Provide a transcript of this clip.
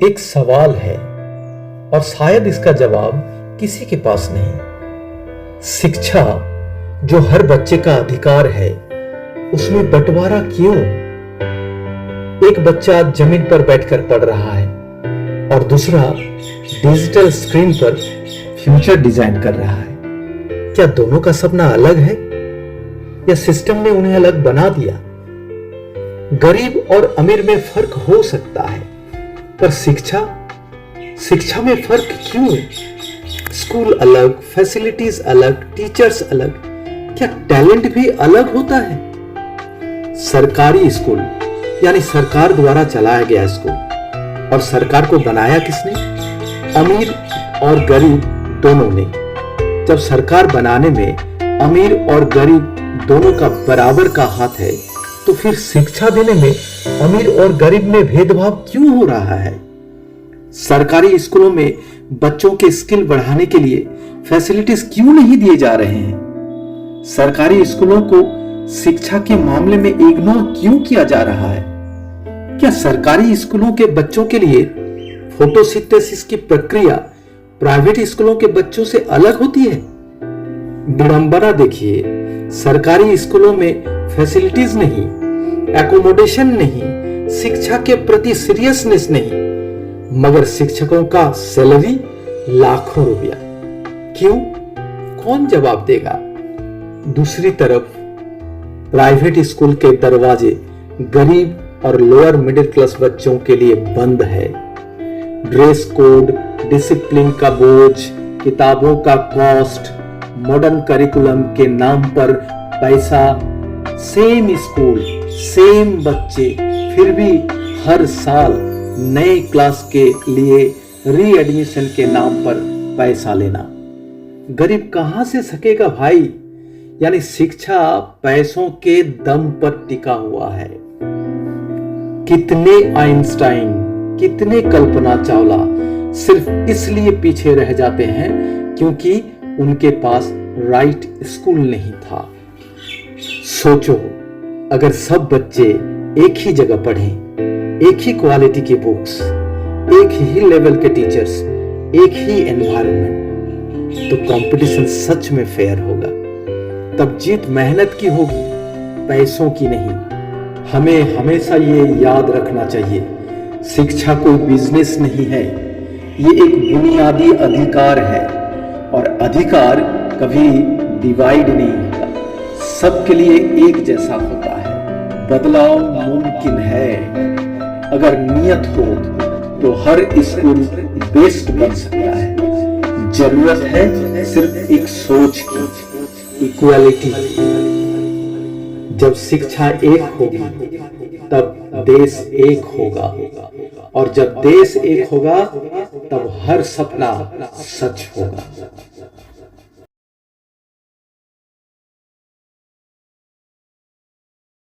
एक सवाल है और शायद इसका जवाब किसी के पास नहीं। शिक्षा जो हर बच्चे का अधिकार है, उसमें बंटवारा क्यों? एक बच्चा जमीन पर बैठकर पढ़ रहा है और दूसरा डिजिटल स्क्रीन पर फ्यूचर डिजाइन कर रहा है। क्या दोनों का सपना अलग है या सिस्टम ने उन्हें अलग बना दिया? गरीब और अमीर में फर्क हो सकता है, पर शिक्षा में फर्क क्यों? स्कूल अलग, फैसिलिटीज अलग, टीचर्स अलग, क्या टैलेंट भी अलग होता है? सरकारी स्कूल यानी सरकार द्वारा चलाया गया स्कूल, और सरकार को बनाया किसने? अमीर और गरीब दोनों ने। जब सरकार बनाने में अमीर और गरीब दोनों का बराबर का हाथ है, तो फिर शिक्षा देने में अमीर और गरीब में भेदभाव क्यों हो रहा है? सरकारी स्कूलों में बच्चों के स्किल बढ़ाने के लिए फैसिलिटीज क्यों नहीं दिए जा रहे हैं? सरकारी स्कूलों को शिक्षा के मामले में इग्नोर क्यों किया जा रहा है? क्या सरकारी स्कूलों के बच्चों के लिए फोटोसिंथेसिस की प्रक्रिया प्राइवेट स्कूलों के बच्चों से अलग होती है? विडंबना देखिए, सरकारी स्कूलों में फैसिलिटीज नहीं, एकोमोडेशन नहीं, शिक्षा के प्रति सीरियसनेस नहीं, मगर शिक्षकों का सैलरी लाखों रुपया। क्यों? कौन जवाब देगा? दूसरी तरफ प्राइवेट स्कूल के दरवाजे गरीब और लोअर मिडिल क्लास बच्चों के लिए बंद है। ड्रेस कोड, डिसिप्लिन का बोझ, किताबों का कॉस्ट, मॉडर्न करिकुलम के नाम पर पैसा, सेम स्कूल, सेम बच्चे, फिर भी हर साल नए क्लास के लिए रीएडमिशन के नाम पर पैसा लेना। गरीब कहां से सकेगा भाई? यानी शिक्षा पैसों के दम पर टिका हुआ है। कितने आइंस्टाइन, कितने कल्पना चावला सिर्फ इसलिए पीछे रह जाते हैं क्योंकि उनके पास राइट स्कूल नहीं था। सोचो, अगर सब बच्चे एक ही जगह पढ़ें, एक ही क्वालिटी की बुक्स, एक ही लेवल के टीचर्स, एक ही एनवायरनमेंट, तो कंपटीशन सच में फेयर होगा। तब जीत मेहनत की होगी, पैसों की नहीं। हमें हमेशा ये याद रखना चाहिए, शिक्षा कोई बिजनेस नहीं है, ये एक बुनियादी अधिकार है, और अधिकार कभी डिवाइड नहीं होता, सबके लिए एक जैसा होता है। बदलाव मुमकिन है, अगर नियत हो तो हर स्कूल बेस्ट बन सकता है। जरूरत है सिर्फ एक सोच की, इक्वालिटी। जब शिक्षा एक होगी तब देश एक होगा, और जब देश एक होगा तब हर सपना सच होगा।